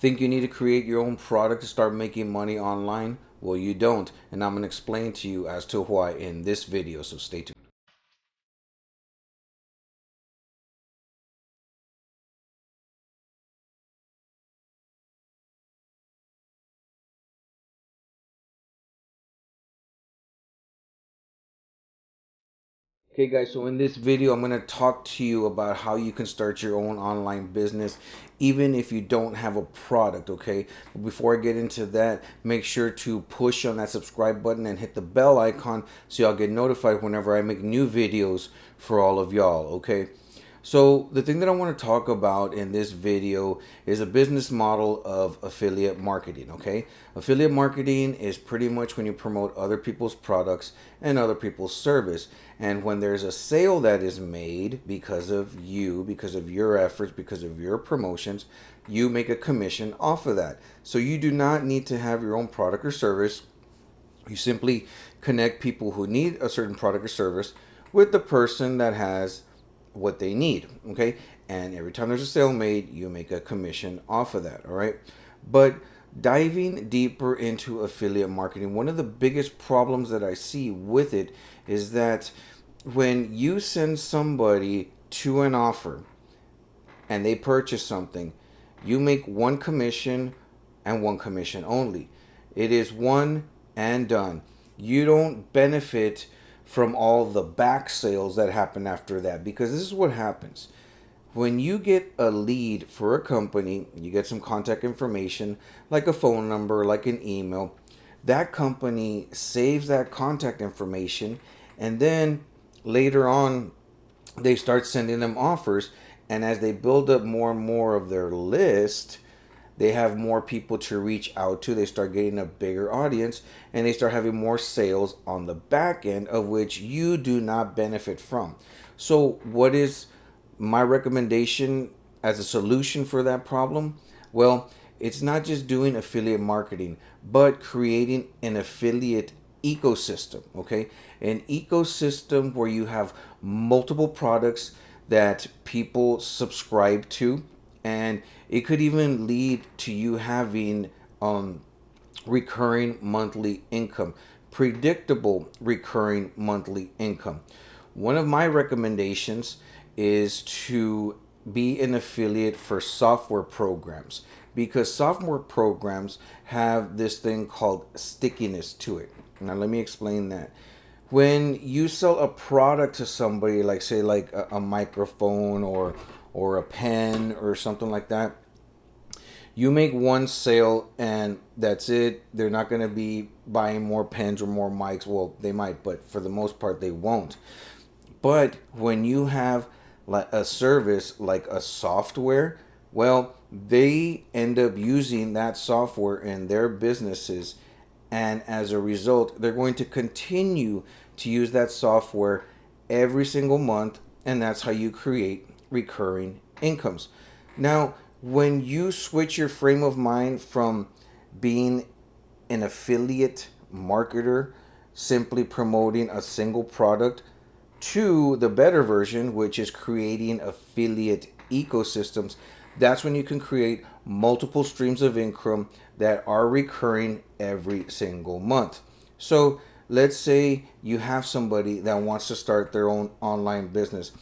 Think you need to create your own product to start making money online? Well, you don't, and I'm going to explain to you as to why in this video, so stay tuned. Okay guys, so in this video I'm going to talk to you about how you can start your own online business even if you don't have a product, okay? But before I get into that, make sure to push on that subscribe button and hit the bell icon so y'all get notified whenever I make new videos for all of y'all, okay? So the thing that I want to talk about in this video is a business model of affiliate marketing, okay? Affiliate marketing is pretty much when you promote other people's products and other people's service. And when there's a sale that is made because of you, because of your efforts, because of your promotions, you make a commission off of that. So you do not need to have your own product or service. You simply connect people who need a certain product or service with the person that has what they need, okay? And every time there's a sale made, you make a commission off of that, all right? But diving deeper into affiliate marketing, one of the biggest problems that I see with it is that when you send somebody to an offer and they purchase something, you make one commission and one commission only. It is one and done. You don't benefit from all the back sales that happen after that, because this is what happens. When you get a lead for a company, you get some contact information like a phone number, like an email. That company saves that contact information, and then later on they start sending them offers, and as they build up more and more of their list, they have more people to reach out to. They start getting a bigger audience, and they start having more sales on the back end, of which you do not benefit from. So what is my recommendation as a solution for that problem? Well, it's not just doing affiliate marketing, but creating an affiliate ecosystem, okay? An ecosystem where you have multiple products that people subscribe to, and it could even lead to you having recurring monthly income, predictable recurring monthly income. One of my recommendations is to be an affiliate for software programs, because software programs have this thing called stickiness to it. Now, let me explain that. When you sell a product to somebody, like say like a microphone or a pen or something like that, you make one sale and that's it. They're not going to be buying more pens or more mics. Well, they might, but for the most part they won't. But when you have like a service like a software, well, they end up using that software in their businesses, and as a result they're going to continue to use that software every single month, and that's how you create recurring incomes. Now, when you switch your frame of mind from being an affiliate marketer, simply promoting a single product, to the better version, which is creating affiliate ecosystems, that's when you can create multiple streams of income that are recurring every single month. So let's say you have somebody that wants to start their own online business.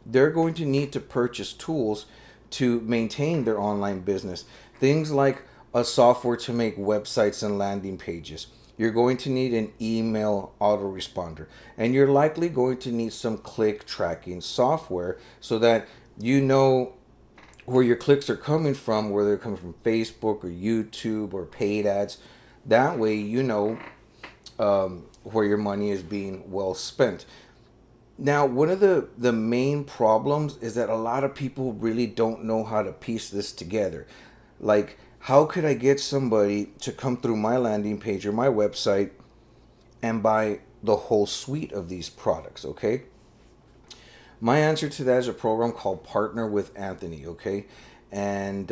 They're going to need to purchase tools to maintain their online business. Things like a software to make websites and landing pages. You're going to need an email autoresponder, and you're likely going to need some click tracking software so that you know where your clicks are coming from, whether they're coming from Facebook or YouTube or paid ads. That way, you know where your money is being well spent. Now, one of the main problems is that a lot of people really don't know how to piece this together. Like, how could I get somebody to come through my landing page or my website and buy the whole suite of these products, okay? My answer to that is a program called Partner with Anthony, okay? And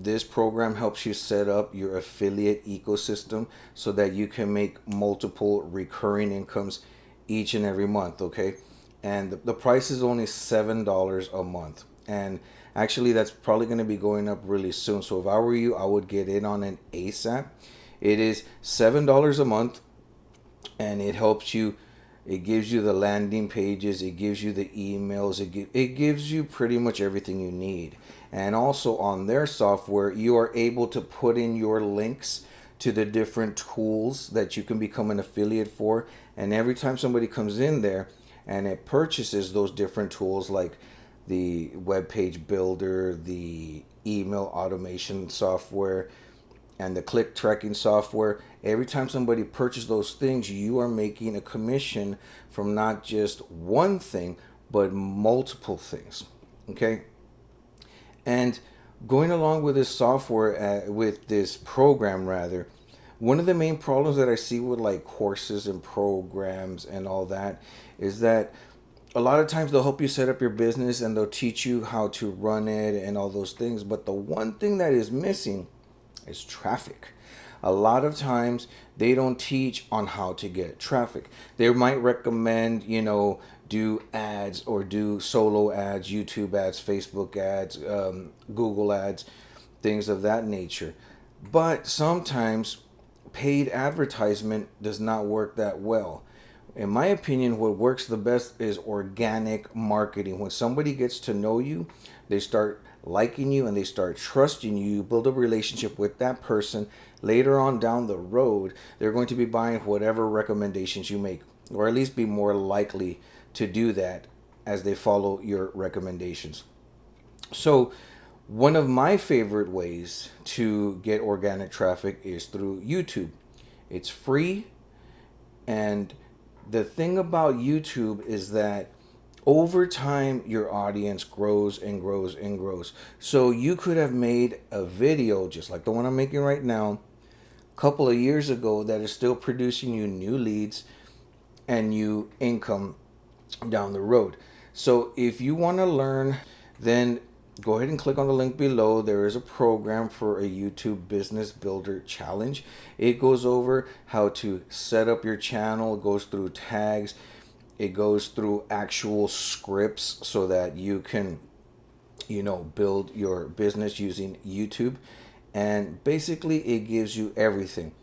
this program helps you set up your affiliate ecosystem so that you can make multiple recurring incomes each and every month, okay? And the price is only $7 a month. And Actually, that's probably going to be going up really soon. So if I were you, I would get in on an ASAP. It is $7 a month, and it helps you. It gives you the landing pages, it gives you the emails, it gives you pretty much everything you need. And also on their software, you are able to put in your links to the different tools that you can become an affiliate for. And every time somebody comes in there and it purchases those different tools, like the web page builder, the email automation software, and the click tracking software, every time somebody purchases those things, you are making a commission from not just one thing but multiple things. Okay. And going along with this software, with this program rather, one of the main problems that I see with like courses and programs and all that is that a lot of times they'll help you set up your business and they'll teach you how to run it and all those things, but the one thing that is missing is traffic. A lot of times they don't teach on how to get traffic. They might recommend, do ads or do solo ads, YouTube ads, Facebook ads, Google ads, things of that nature. But sometimes paid advertisement does not work that well. In my opinion, what works the best is organic marketing. When somebody gets to know you, they start liking you and they start trusting you. You build a relationship with that person. Later on down the road, they're going to be buying whatever recommendations you make, or at least be more likely to do that as they follow your recommendations. So, one of my favorite ways to get organic traffic is through YouTube. It's free, and the thing about YouTube is that over time your audience grows and grows and grows. So you could have made a video just like the one I'm making right now a couple of years ago that is still producing you new leads and new income down the road. So if you want to learn, then go ahead and click on the link below. There is a program for a YouTube Business Builder Challenge. It goes over how to set up your channel, it goes through tags, it goes through actual scripts so that you can, build your business using YouTube. And basically, it gives you everything.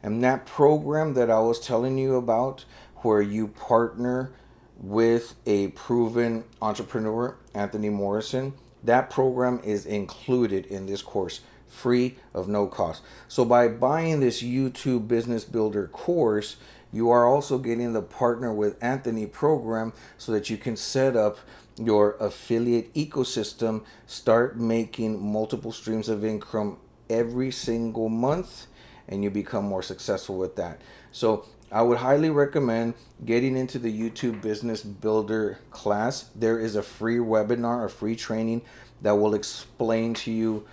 And that program that I was telling you about, where you partner with a proven entrepreneur, Anthony Morrison, that program is included in this course, free of no cost. So by buying this YouTube Business Builder course, you are also getting the partner with Anthony program so that you can set up your affiliate ecosystem, start making multiple streams of income every single month, and you become more successful with that. So I would highly recommend getting into the YouTube Business Builder class. There is a free webinar, a free training that will explain to you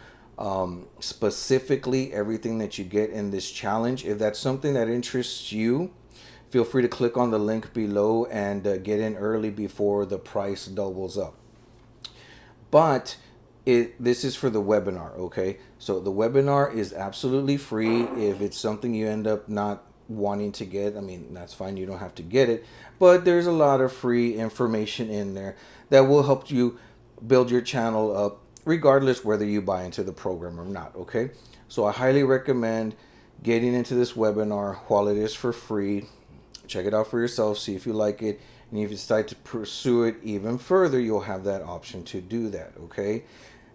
specifically everything that you get in this challenge. If that's something that interests you, feel free to click on the link below and get in early before the price doubles up. But this is for the webinar, okay? So the webinar is absolutely free. If it's something you end up not wanting to get, I mean, that's fine. You don't have to get it. But there's a lot of free information in there that will help you build your channel up, regardless whether you buy into the program or not, okay? So I highly recommend getting into this webinar while it is for free. Check it out for yourself, see if you like it, and if you decide to pursue it even further, you'll have that option to do that, okay?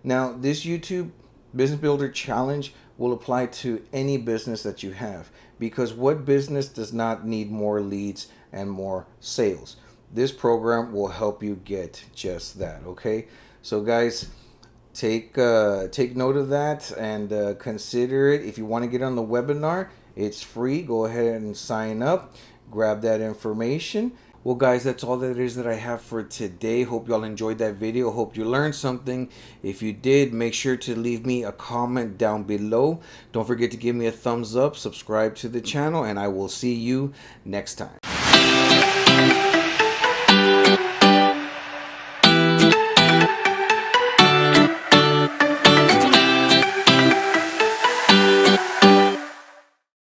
Now, this YouTube Business Builder Challenge will apply to any business that you have, because what business does not need more leads and more sales? This program will help you get just that, okay? So guys, take note of that and consider it. If you want to get on the webinar, it's free. Go ahead and sign up, grab that information. Well guys, that's all that it is that I have for today. Hope y'all enjoyed that video. Hope you learned something. If you did, make sure to leave me a comment down below. Don't forget to give me a thumbs up, subscribe to the channel, and I will see you next time.